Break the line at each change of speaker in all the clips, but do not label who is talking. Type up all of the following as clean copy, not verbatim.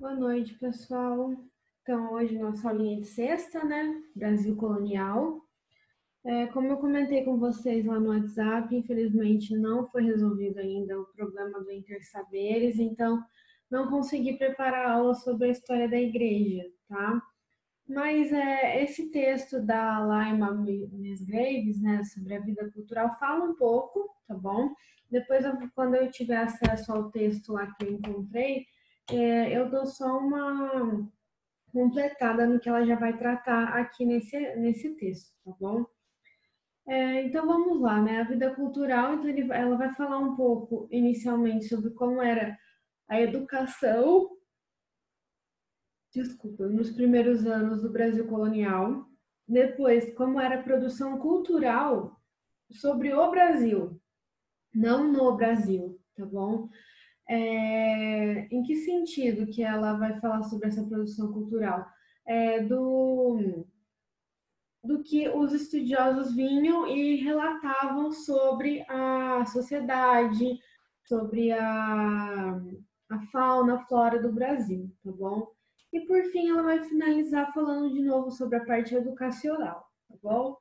Boa noite, pessoal. Então, hoje nossa aulinha de sexta, né? Brasil colonial. Como eu comentei com vocês lá no WhatsApp, infelizmente não foi resolvido ainda o problema do Intersaberes, então não consegui preparar a aula sobre a história da igreja, tá? Mas esse texto da Laima Mesgraves, né, sobre a vida cultural, fala um pouco, tá bom? Depois, quando eu tiver acesso ao texto lá que eu encontrei, eu dou só uma completada no que ela já vai tratar aqui nesse texto, tá bom? Então vamos lá, né? A vida cultural, então ela vai falar um pouco inicialmente sobre como era a educação, desculpa, nos primeiros anos do Brasil colonial, depois como era a produção cultural sobre o Brasil, não no Brasil, tá bom? Em que sentido que ela vai falar sobre essa produção cultural? Do que os estudiosos vinham e relatavam sobre a sociedade, sobre a fauna, a flora do Brasil, tá bom? E por fim, ela vai finalizar falando de novo sobre a parte educacional, tá bom?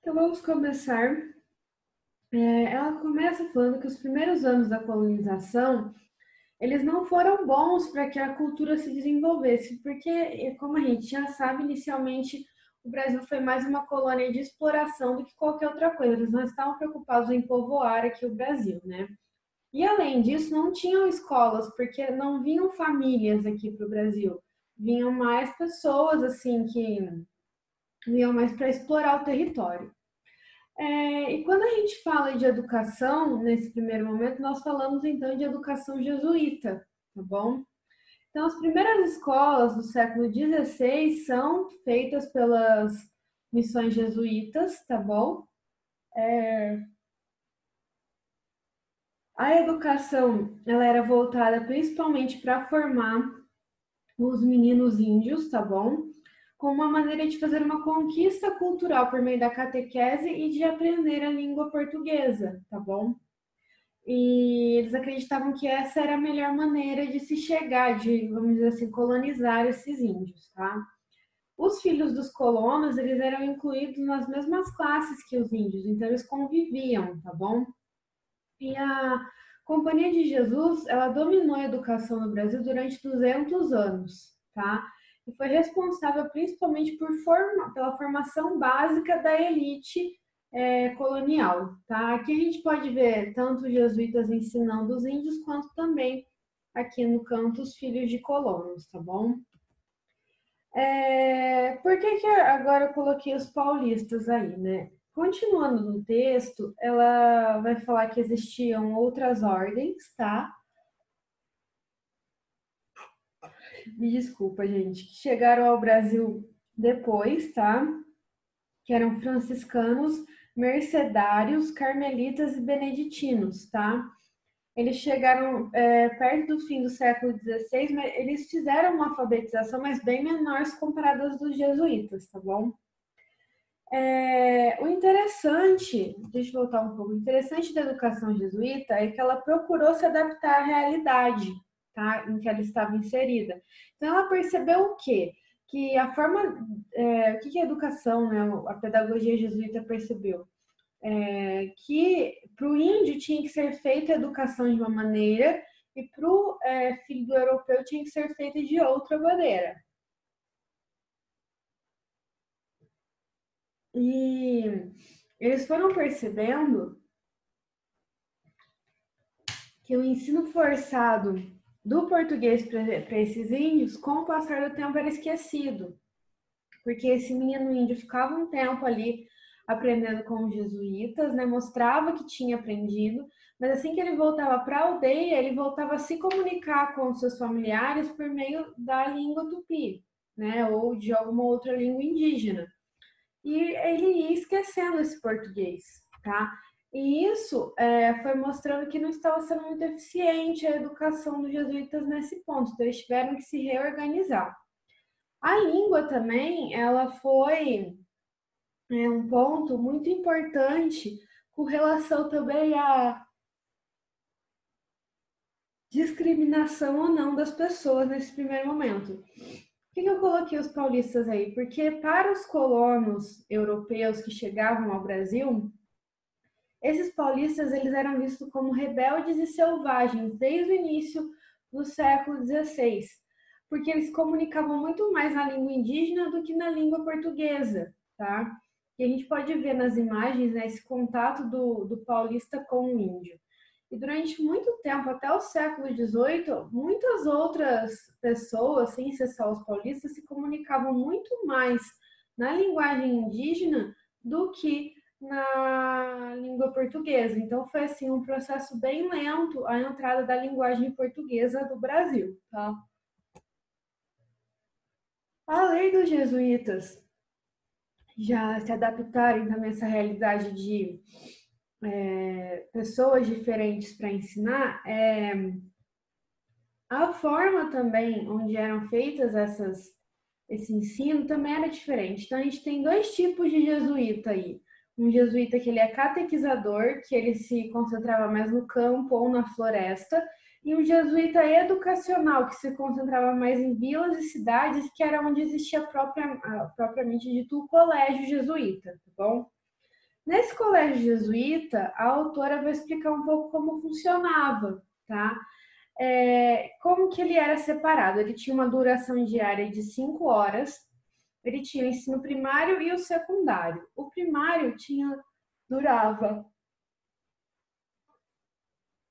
Então vamos começar. Ela começa falando que os primeiros anos da colonização eles não foram bons para que a cultura se desenvolvesse, porque, como a gente já sabe, inicialmente o Brasil foi mais uma colônia de exploração do que qualquer outra coisa. Eles não estavam preocupados em povoar aqui o Brasil, né? E além disso, não tinham escolas, porque não vinham famílias aqui para o Brasil. Vinham mais pessoas, assim, que vinham mais para explorar o território. E quando a gente fala de educação, nesse primeiro momento, nós falamos então de educação jesuíta, tá bom? Então, as primeiras escolas do século XVI são feitas pelas missões jesuítas, tá bom? A educação, ela era voltada principalmente para formar os meninos índios, tá bom? Com uma maneira de fazer uma conquista cultural por meio da catequese e de aprender a língua portuguesa, tá bom? E eles acreditavam que essa era a melhor maneira de se chegar, de, vamos dizer assim, colonizar esses índios, tá? Os filhos dos colonos, eles eram incluídos nas mesmas classes que os índios, então eles conviviam, tá bom? E a Companhia de Jesus, ela dominou a educação no Brasil durante 200 anos, tá? E foi responsável principalmente pela formação básica da elite colonial, tá? Aqui a gente pode ver tanto os jesuítas ensinando os índios, quanto também aqui no canto os filhos de colonos, tá bom? Por que agora eu coloquei os paulistas aí, né? Continuando no texto, ela vai falar que existiam outras ordens, tá? Me desculpa, gente, que chegaram ao Brasil depois, tá? Que eram franciscanos, mercedários, carmelitas e beneditinos, tá? Eles chegaram perto do fim do século XVI, mas eles fizeram uma alfabetização, mas bem menores comparadas dos jesuítas, tá bom? O interessante, deixa eu voltar um pouco, o interessante da educação jesuíta é que ela procurou se adaptar à realidade, tá, em que ela estava inserida. Então, ela percebeu o quê? Que a forma, o que a educação, né, a pedagogia jesuíta percebeu? Que para o índio tinha que ser feita a educação de uma maneira e para o filho do europeu tinha que ser feita de outra maneira. E eles foram percebendo que o ensino forçado do português para esses índios, com o passar do tempo, era esquecido, porque esse menino índio ficava um tempo ali aprendendo com os jesuítas, né? Mostrava que tinha aprendido, mas assim que ele voltava para a aldeia, ele voltava a se comunicar com os seus familiares por meio da língua tupi, né? Ou de alguma outra língua indígena. E ele ia esquecendo esse português, tá? E isso foi mostrando que não estava sendo muito eficiente a educação dos jesuítas nesse ponto, então eles tiveram que se reorganizar. A língua também, ela foi um ponto muito importante com relação também discriminação ou não das pessoas nesse primeiro momento. Por que eu coloquei os paulistas aí? Porque para os colonos europeus que chegavam ao Brasil, esses paulistas eles eram vistos como rebeldes e selvagens desde o início do século XVI, porque eles comunicavam muito mais na língua indígena do que na língua portuguesa, tá? E a gente pode ver nas imagens, né, esse contato do paulista com o índio. E durante muito tempo, até o século XVIII, muitas outras pessoas, sem ser só os paulistas, se comunicavam muito mais na linguagem indígena do que na língua portuguesa. Então foi assim um processo bem lento a entrada da linguagem portuguesa do Brasil, tá? Além dos jesuítas já se adaptarem também a essa realidade de pessoas diferentes para ensinar, a forma também onde eram feitas esse ensino também era diferente. Então a gente tem dois tipos de jesuíta aí. Um jesuíta que ele é catequizador, que ele se concentrava mais no campo ou na floresta, e um jesuíta educacional, que se concentrava mais em vilas e cidades, que era onde existia propriamente dito o colégio jesuíta, tá bom? Nesse colégio jesuíta, a autora vai explicar um pouco como funcionava, tá? Como que ele era separado? Ele tinha uma duração diária de 5 horas, ele tinha o ensino primário e o secundário. O primário durava,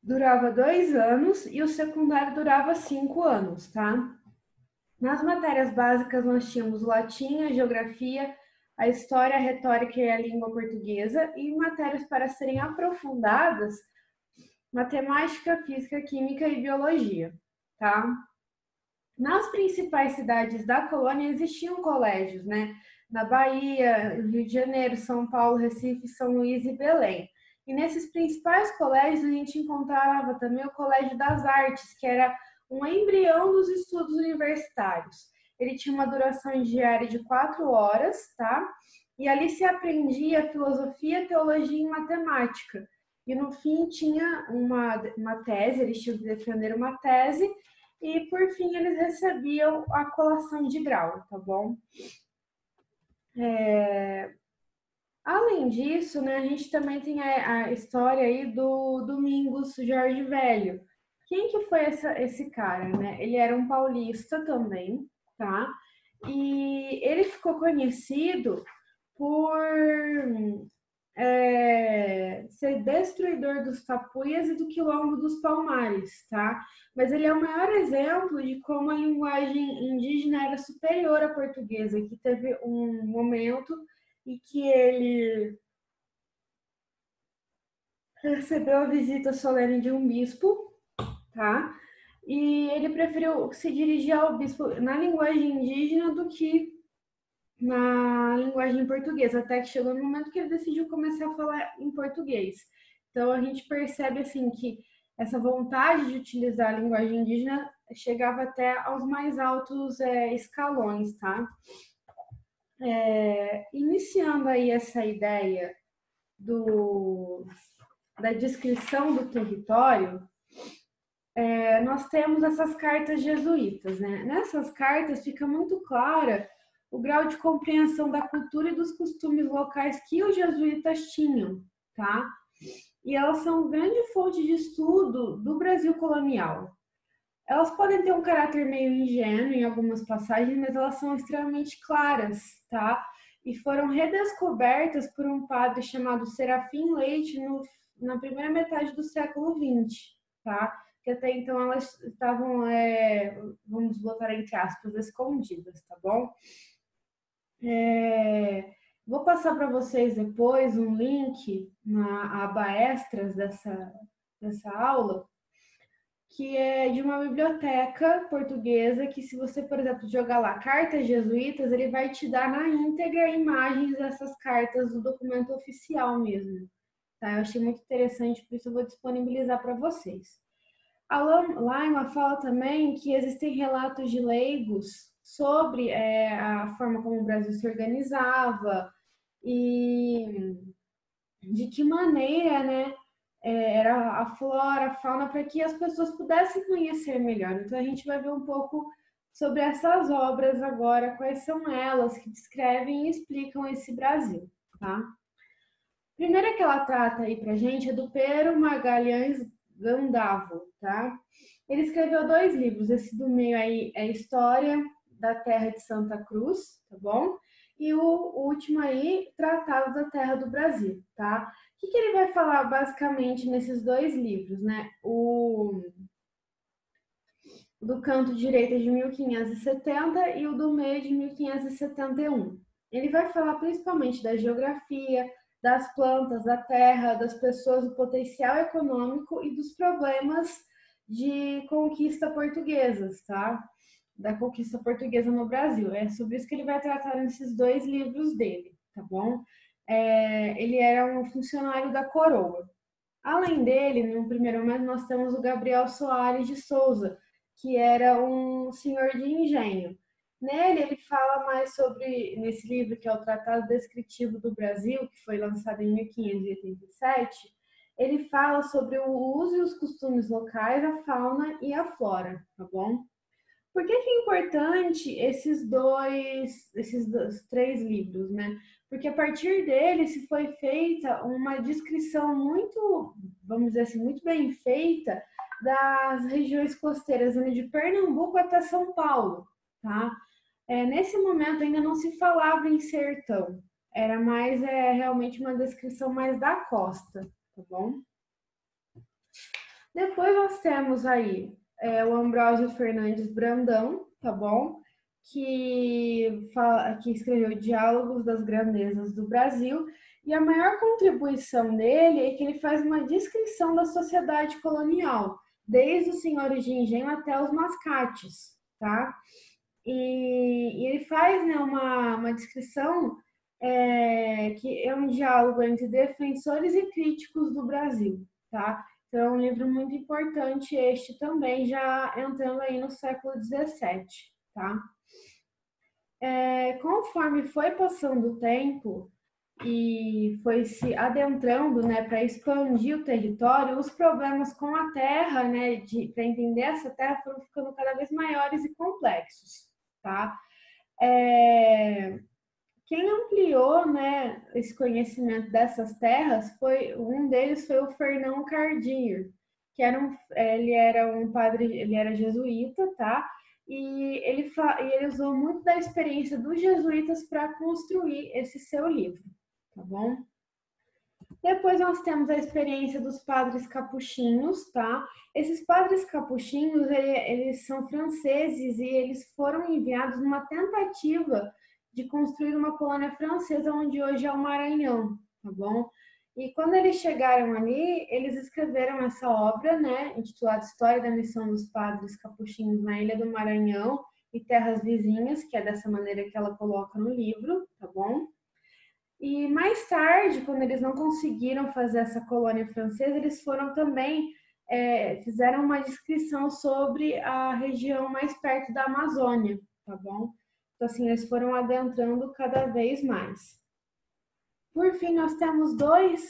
durava 2 anos e o secundário durava 5 anos, tá? Nas matérias básicas nós tínhamos latim, a geografia, a história, a retórica e a língua portuguesa, e matérias para serem aprofundadas, matemática, física, química e biologia, tá? Nas principais cidades da colônia existiam colégios, né? Na Bahia, Rio de Janeiro, São Paulo, Recife, São Luís e Belém. E nesses principais colégios a gente encontrava também o Colégio das Artes, que era um embrião dos estudos universitários. Ele tinha uma duração diária de 4 horas, tá? E ali se aprendia filosofia, teologia e matemática. E no fim tinha uma tese, eles tinham que defender uma tese, e por fim eles recebiam a colação de grau, tá bom? Além disso, né, a gente também tem a história aí do Domingos Jorge Velho. Quem que foi esse cara, né? Ele era um paulista também, tá? E ele ficou conhecido por ser destruidor dos tapuias e do quilombo dos palmares, tá? Mas ele é o maior exemplo de como a linguagem indígena era superior à portuguesa, que teve um momento em que ele recebeu a visita solene de um bispo, tá? E ele preferiu se dirigir ao bispo na linguagem indígena do que na linguagem portuguesa, até que chegou no momento que ele decidiu começar a falar em português. Então a gente percebe assim que essa vontade de utilizar a linguagem indígena chegava até aos mais altos escalões, tá? Iniciando aí essa ideia do, da descrição do território, nós temos essas cartas jesuítas, né? Nessas cartas fica muito clara o grau de compreensão da cultura e dos costumes locais que os jesuítas tinham, tá? E elas são grande fonte de estudo do Brasil colonial. Elas podem ter um caráter meio ingênuo em algumas passagens, mas elas são extremamente claras, tá? E foram redescobertas por um padre chamado Serafim Leite na primeira metade do século XX, tá? Que até então elas estavam, vamos botar entre aspas, escondidas, tá bom? Vou passar para vocês depois um link na aba extras dessa aula, que é de uma biblioteca portuguesa que, se você, por exemplo, jogar lá cartas jesuítas, ele vai te dar na íntegra imagens dessas cartas do documento oficial mesmo. Tá? Eu achei muito interessante, por isso eu vou disponibilizar para vocês. A Laima fala também que existem relatos de leigos sobre a forma como o Brasil se organizava e de que maneira, né, era a flora, a fauna, para que as pessoas pudessem conhecer melhor. Então a gente vai ver um pouco sobre essas obras agora, quais são elas que descrevem e explicam esse Brasil, tá? Primeira que ela trata aí pra gente é do Pero Magalhães Gandavo, tá? Ele escreveu 2 livros, esse do meio aí é História da Terra de Santa Cruz, tá bom? E o último aí, Tratado da Terra do Brasil, tá? O que ele vai falar basicamente nesses 2 livros, né? O do canto direito de 1570 e o do meio de 1571. Ele vai falar principalmente da geografia, das plantas, da terra, das pessoas, do potencial econômico e dos problemas de conquista portuguesas, tá? Da conquista portuguesa no Brasil. É sobre isso que ele vai tratar nesses 2 livros dele, tá bom? Ele era um funcionário da coroa. Além dele, no primeiro momento, nós temos o Gabriel Soares de Souza, que era um senhor de engenho. Nele, ele fala mais sobre, nesse livro, que é o Tratado Descritivo do Brasil, que foi lançado em 1587, ele fala sobre o uso e os costumes locais, a fauna e a flora, tá bom? Por que é importante esses 3 livros, né? Porque a partir dele se foi feita uma descrição muito, vamos dizer assim, muito bem feita das regiões costeiras, indo de Pernambuco até São Paulo, tá? Nesse momento ainda não se falava em sertão, era mais realmente uma descrição mais da costa, tá bom? Depois nós temos aí o Ambrósio Fernandes Brandão, tá bom? Que escreveu Diálogos das Grandezas do Brasil. E a maior contribuição dele é que ele faz uma descrição da sociedade colonial, desde os senhores de engenho até os mascates, tá? E ele faz, né, uma descrição que é um diálogo entre defensores e críticos do Brasil, tá? Então, é um livro muito importante este também, já entrando aí no século XVII, tá? Conforme foi passando o tempo e foi se adentrando, né, para expandir o território, os problemas com a terra, né, para entender essa terra foram ficando cada vez maiores e complexos, tá? Quem ampliou, né, esse conhecimento dessas terras um deles foi o Fernão Cardir, que ele era um padre, ele era jesuíta, tá? E ele usou muito da experiência dos jesuítas para construir esse seu livro, tá bom? Depois nós temos a experiência dos padres capuchinhos, tá? Esses padres capuchinhos, eles são franceses e eles foram enviados numa tentativa de construir uma colônia francesa onde hoje é o Maranhão, tá bom? E quando eles chegaram ali, eles escreveram essa obra, né, intitulada História da Missão dos Padres Capuchinhos na Ilha do Maranhão e Terras Vizinhas, que é dessa maneira que ela coloca no livro, tá bom? E mais tarde, quando eles não conseguiram fazer essa colônia francesa, eles foram também, fizeram uma descrição sobre a região mais perto da Amazônia, tá bom? Então, assim, eles foram adentrando cada vez mais. Por fim, nós temos 2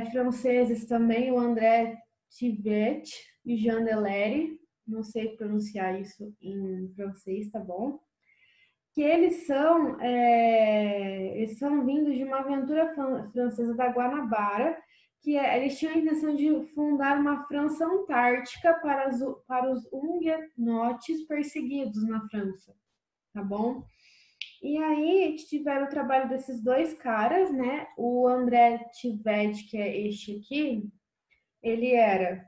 franceses também, o André Tivet e Jean Delery, não sei pronunciar isso em francês, tá bom? Que eles são vindos de uma aventura francesa da Guanabara, que eles tinham a intenção de fundar uma França antártica para os huguenotes perseguidos na França, tá bom? E aí tiveram o trabalho desses 2 caras, né? O André Tivet, que é este aqui, ele era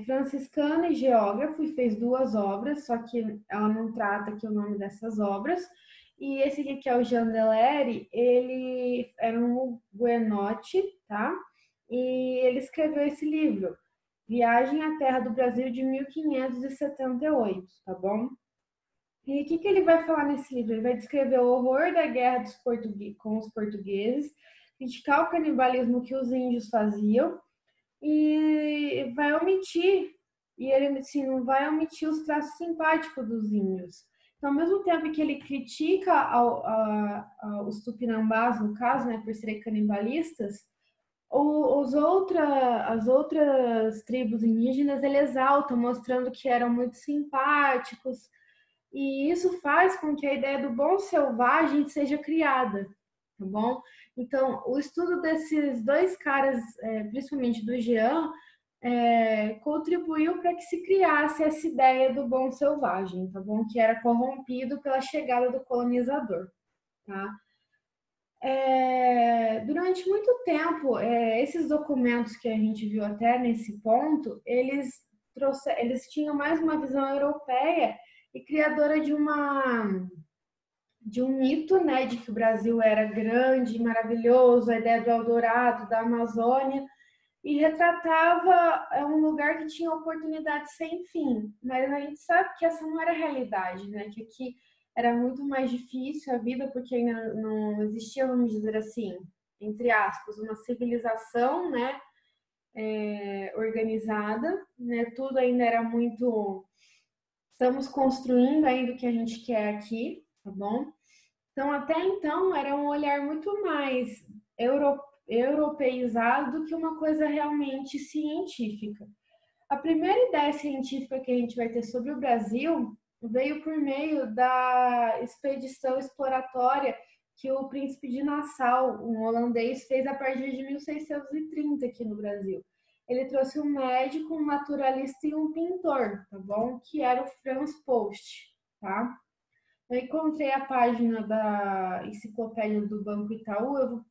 franciscano e geógrafo e fez 2 obras, só que ela não trata aqui o nome dessas obras. E esse aqui, que é o Jean Delery, ele era um huguenote, tá? E ele escreveu esse livro, Viagem à Terra do Brasil, de 1578, tá bom? E o que ele vai falar nesse livro? Ele vai descrever o horror da guerra com os portugueses, criticar o canibalismo que os índios faziam e vai omitir, e ele assim, não vai omitir os traços simpáticos dos índios. Então, ao mesmo tempo que ele critica os tupinambás, no caso, né, por serem canibalistas, As outras tribos indígenas, eles exaltam, mostrando que eram muito simpáticos, e isso faz com que a ideia do bom selvagem seja criada, tá bom? Então, o estudo desses dois caras, principalmente do Jean, contribuiu para que se criasse essa ideia do bom selvagem, tá bom? Que era corrompido pela chegada do colonizador, tá? Durante muito tempo, esses documentos que a gente viu até nesse ponto, eles tinham mais uma visão europeia e criadora de um mito, né, de que o Brasil era grande, maravilhoso, a ideia do Eldorado, da Amazônia, e retratava um lugar que tinha oportunidades sem fim. Mas a gente sabe que essa não era a realidade, né? Que aqui era muito mais difícil a vida, porque ainda não existia, vamos dizer assim, entre aspas, uma civilização, né? Organizada, né? Tudo ainda era muito. Estamos construindo ainda o que a gente quer aqui, tá bom? Então, até então, era um olhar muito mais europeizado do que uma coisa realmente científica. A primeira ideia científica que a gente vai ter sobre o Brasil veio por meio da expedição exploratória que o príncipe de Nassau, um holandês, fez a partir de 1630 aqui no Brasil. Ele trouxe um médico, um naturalista e um pintor, tá bom? Que era o Franz Post, tá? Eu encontrei a página da enciclopédia do Banco Itaú,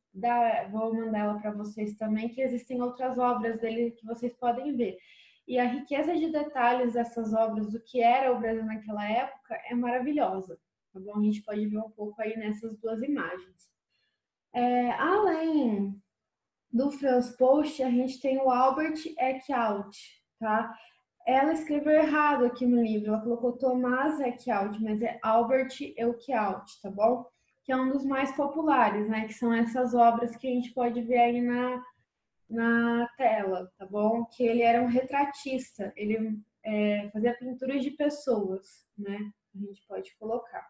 vou mandar ela para vocês também, que existem outras obras dele que vocês podem ver. E a riqueza de detalhes dessas obras, do que era o Brasil naquela época, é maravilhosa. Tá bom? A gente pode ver um pouco aí nessas duas imagens. Além do Franz Post, a gente tem o Albert Eckhout, tá? Ela escreveu errado aqui no livro, ela colocou Tomás Eckhout, mas é Albert Eckhout, tá bom? Que é um dos mais populares, né? Que são essas obras que a gente pode ver aí na tela, tá bom? Que ele era um retratista, ele fazia pinturas de pessoas, né? A gente pode colocar.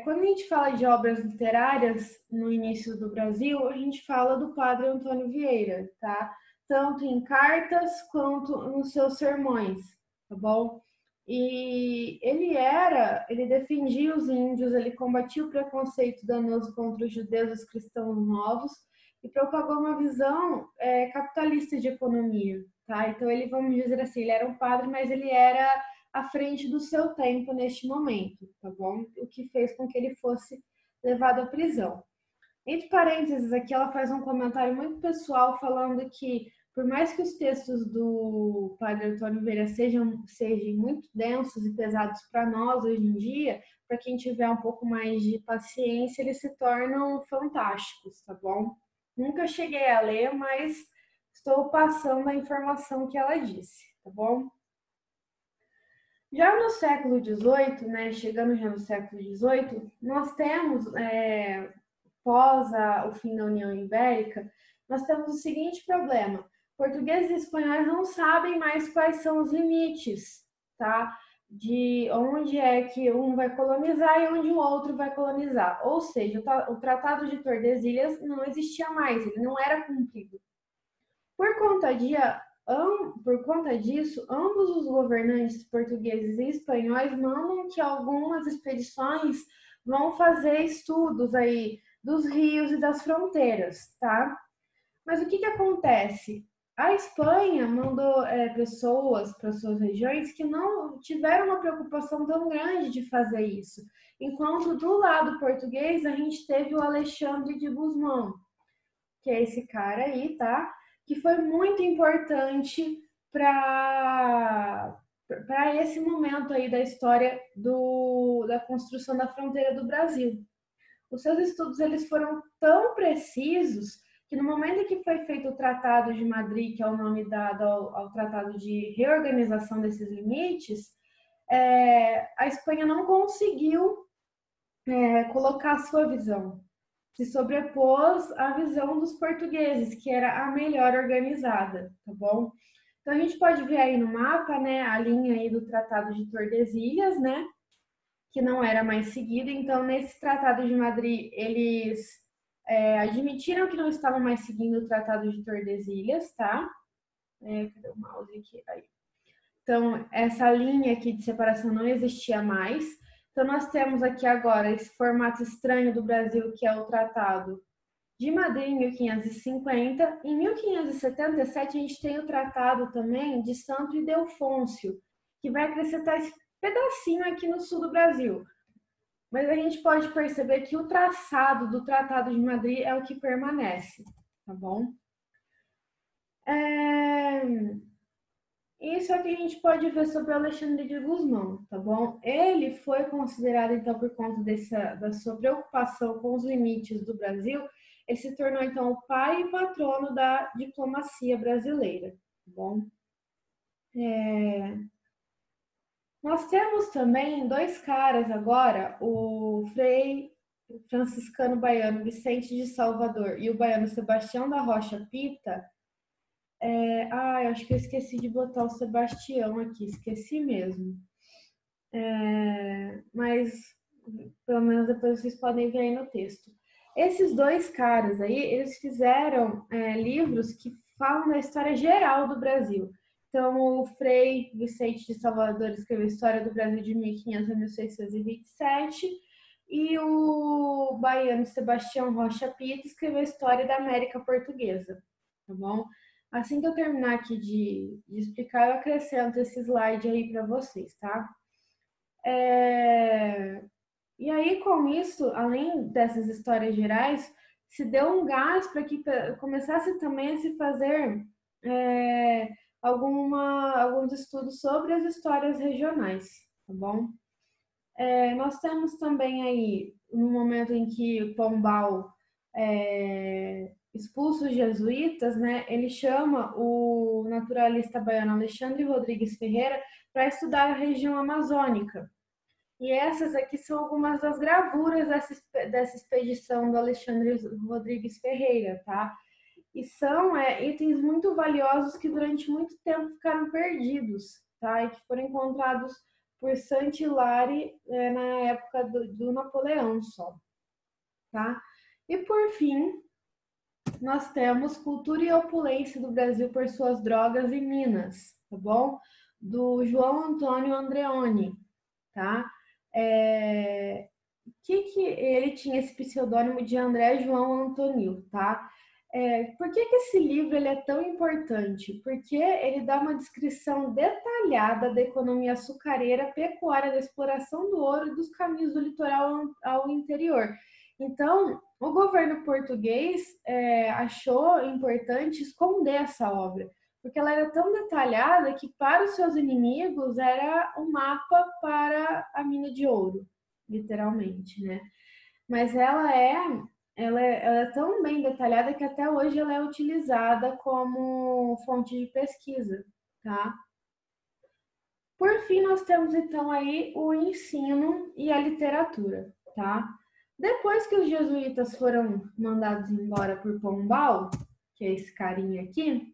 Quando a gente fala de obras literárias no início do Brasil, a gente fala do padre Antônio Vieira, tá? Tanto em cartas quanto nos seus sermões, tá bom? E ele defendia os índios, ele combatia o preconceito danoso contra os judeus e os cristãos novos e propagou uma visão capitalista de economia, tá? Então ele, vamos dizer assim, ele era um padre, mas ele era à frente do seu tempo neste momento, tá bom? O que fez com que ele fosse levado à prisão. Entre parênteses, aqui ela faz um comentário muito pessoal falando que, por mais que os textos do padre Antônio Vieira sejam muito densos e pesados para nós hoje em dia, para quem tiver um pouco mais de paciência, eles se tornam fantásticos, tá bom? Nunca cheguei a ler, mas estou passando a informação que ela disse, tá bom? Já no século XVIII, né, chegando já no século XVIII, nós temos, o fim da União Ibérica, nós temos o seguinte problema: portugueses e espanhóis não sabem mais quais são os limites, tá? De onde é que um vai colonizar e onde o outro vai colonizar. Ou seja, o Tratado de Tordesilhas não existia mais, ele não era cumprido. Por conta disso, ambos os governantes portugueses e espanhóis mandam que algumas expedições vão fazer estudos aí dos rios e das fronteiras, tá? Mas o que acontece? A Espanha mandou pessoas para suas regiões que não tiveram uma preocupação tão grande de fazer isso. Enquanto do lado português, a gente teve o Alexandre de Gusmão, que é esse cara aí, tá? Que foi muito importante para esse momento aí da história da construção da fronteira do Brasil. Os seus estudos eles foram tão precisos que no momento em que foi feito o Tratado de Madrid, que é o nome dado ao Tratado de Reorganização desses Limites, a Espanha não conseguiu colocar a sua visão, se sobrepôs à visão dos portugueses, que era a melhor organizada, tá bom? Então a gente pode ver aí no mapa, né, a linha aí do Tratado de Tordesilhas, né, que não era mais seguido. Então nesse Tratado de Madrid admitiram que não estavam mais seguindo o Tratado de Tordesilhas, tá? Cadê o mouse aqui? Aí. Então, essa linha aqui de separação não existia mais. Então, nós temos aqui agora esse formato estranho do Brasil, que é o Tratado de Madrid, em 1550. Em 1577, a gente tem o Tratado também de Santo Ildefonso, que vai acrescentar esse pedacinho aqui no sul do Brasil. Mas a gente pode perceber que o traçado do Tratado de Madrid é o que permanece, tá bom? Isso é o que a gente pode ver sobre o Alexandre de Gusmão, tá bom? Ele foi considerado, então, por conta da sua preocupação com os limites do Brasil, ele se tornou, então, o pai e patrono da diplomacia brasileira, tá bom? Nós temos também dois caras agora, o Frei franciscano baiano Vicente de Salvador e o baiano Sebastião da Rocha Pita. Acho que eu esqueci de botar o Sebastião aqui, esqueci mesmo. Mas pelo menos depois vocês podem ver aí no texto. Esses dois caras aí, eles fizeram livros que falam da história geral do Brasil. Então, o Frei Vicente de Salvador escreveu a História do Brasil de 1500 a 1627 e o baiano Sebastião Rocha Pita escreveu a História da América Portuguesa, tá bom? Assim que eu terminar aqui de explicar, eu acrescento esse slide aí para vocês, tá? E aí, com isso, além dessas histórias gerais, se deu um gás para que começasse também a se fazer alguns estudos sobre as histórias regionais, tá bom? Nós temos também aí, no momento em que Pombal expulsa os jesuítas, né, ele chama o naturalista baiano Alexandre Rodrigues Ferreira para estudar a região amazônica. E essas aqui são algumas das gravuras dessa expedição do Alexandre Rodrigues Ferreira, tá? E são itens muito valiosos que durante muito tempo ficaram perdidos, tá? E que foram encontrados por Saint-Hilaire na época do Napoleão só, tá? E por fim, nós temos Cultura e Opulência do Brasil por Suas Drogas e Minas, tá bom? Do João Antônio Andreoni, tá? Que ele tinha esse pseudônimo de André João Antonil, tá? Por que esse livro ele é tão importante? Porque ele dá uma descrição detalhada da economia açucareira, pecuária, da exploração do ouro e dos caminhos do litoral ao interior. Então, o governo português achou importante esconder essa obra, porque ela era tão detalhada que para os seus inimigos era um mapa para a mina de ouro, literalmente, né? Mas ela é tão bem detalhada que até hoje ela é utilizada como fonte de pesquisa, tá? Por fim, nós temos então aí o ensino e a literatura, tá? Depois que os jesuítas foram mandados embora por Pombal, que é esse carinha aqui,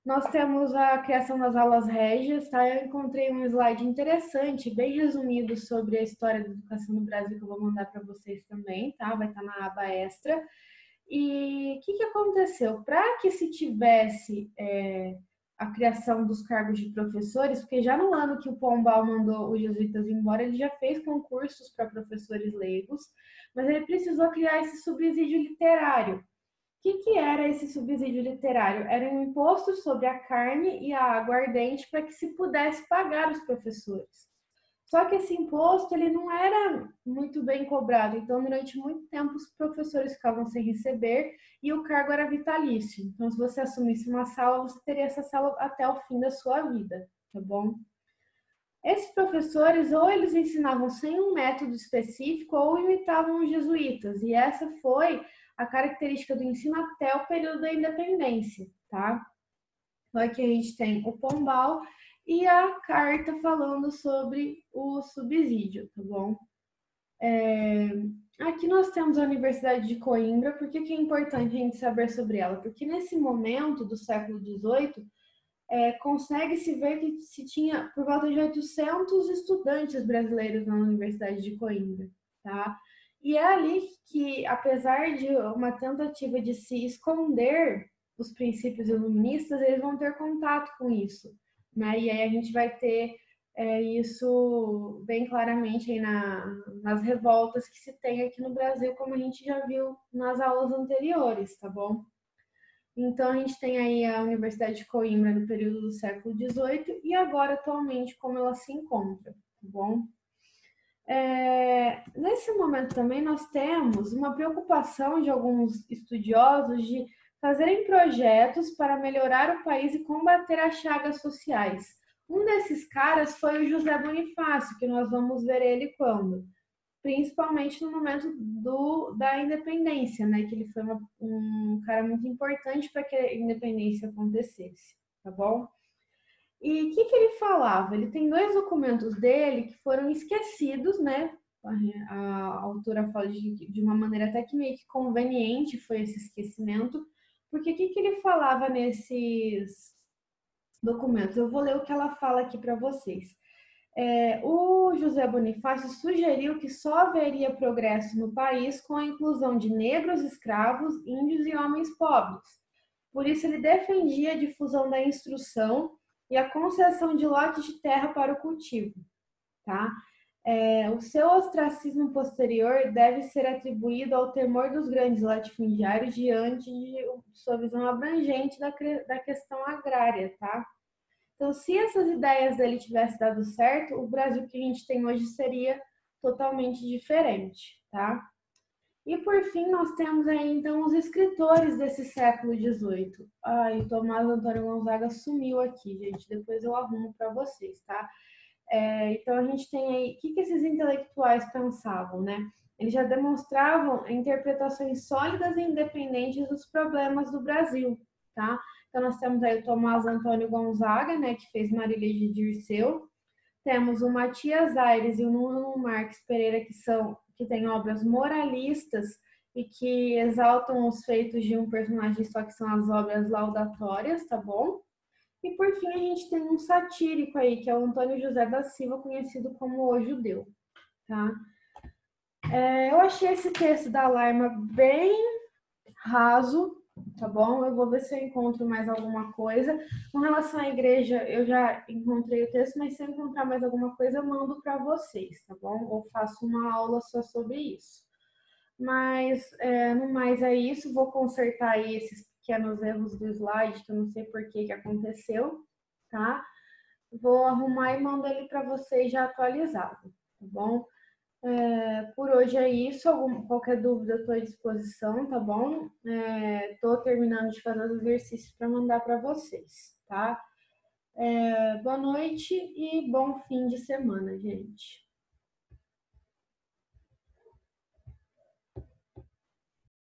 nós temos a criação das aulas régias, tá? Eu encontrei um slide interessante, bem resumido sobre a história da educação no Brasil, que eu vou mandar para vocês também, tá? Vai estar na aba extra. E o que aconteceu? Para que se tivesse a criação dos cargos de professores, porque já no ano que o Pombal mandou os jesuítas embora, ele já fez concursos para professores leigos, mas ele precisou criar esse subsídio literário. O que era esse subsídio literário? Era um imposto sobre a carne e a aguardente para que se pudesse pagar os professores. Só que esse imposto ele não era muito bem cobrado, então durante muito tempo os professores ficavam sem receber e o cargo era vitalício. Então, se você assumisse uma sala, você teria essa sala até o fim da sua vida, tá bom? Esses professores, ou eles ensinavam sem um método específico, ou imitavam os jesuítas, e essa foi a característica do ensino até o período da independência, tá? Então, aqui a gente tem o Pombal e a carta falando sobre o subsídio, tá bom? Aqui nós temos a Universidade de Coimbra. Por que é importante a gente saber sobre ela? Porque nesse momento do século XVIII, consegue-se ver que se tinha por volta de 800 estudantes brasileiros na Universidade de Coimbra, tá? E é ali que, apesar de uma tentativa de se esconder os princípios iluministas, eles vão ter contato com isso, né? E aí a gente vai ter isso bem claramente aí nas revoltas que se tem aqui no Brasil, como a gente já viu nas aulas anteriores, tá bom? Então a gente tem aí a Universidade de Coimbra no período do século XVIII e agora atualmente como ela se encontra, tá bom? Nesse momento também nós temos uma preocupação de alguns estudiosos de fazerem projetos para melhorar o país e combater as chagas sociais. Um desses caras foi o José Bonifácio, que nós vamos ver ele quando? Principalmente no momento da independência, né? Que ele foi um cara muito importante para que a independência acontecesse, tá bom? E o que ele falava? Ele tem dois documentos dele que foram esquecidos, né? A autora fala de uma maneira até que meio que conveniente foi esse esquecimento, porque o que ele falava nesses documentos? Eu vou ler o que ela fala aqui para vocês. O José Bonifácio sugeriu que só haveria progresso no país com a inclusão de negros, escravos, índios e homens pobres. Por isso, ele defendia a difusão da instrução e a concessão de lotes de terra para o cultivo. Tá? O seu ostracismo posterior deve ser atribuído ao temor dos grandes latifundiários diante de sua visão abrangente da questão agrária. Tá? Então, se essas ideias dele tivessem dado certo, o Brasil que a gente tem hoje seria totalmente diferente, tá? E por fim, nós temos aí então os escritores desse século XVIII. Ai, o Tomás Antônio Gonzaga sumiu aqui, gente. Depois eu arrumo para vocês, tá? Então a gente tem aí o que esses intelectuais pensavam, né? Eles já demonstravam interpretações sólidas e independentes dos problemas do Brasil, tá? Então nós temos aí o Tomás Antônio Gonzaga, né, que fez Marília de Dirceu. Temos o Matias Aires e o Nuno Marques Pereira, que têm obras moralistas e que exaltam os feitos de um personagem só, que são as obras laudatórias, tá bom? E por fim a gente tem um satírico aí, que é o Antônio José da Silva, conhecido como O Judeu, tá? Eu achei esse texto da Laima bem raso, tá bom? Eu vou ver se eu encontro mais alguma coisa. Com relação à igreja, eu já encontrei o texto, mas se eu encontrar mais alguma coisa, eu mando para vocês, tá bom? Ou faço uma aula só sobre isso. Mas, no mais é isso. Vou consertar aí esses pequenos erros do slide, que eu não sei por que aconteceu, tá? Vou arrumar e mando ele para vocês já atualizado, tá bom? Por hoje é isso. Qualquer dúvida, eu estou à disposição, tá bom? Estou terminando de fazer os exercícios para mandar para vocês, tá? Boa noite e bom fim de semana, gente.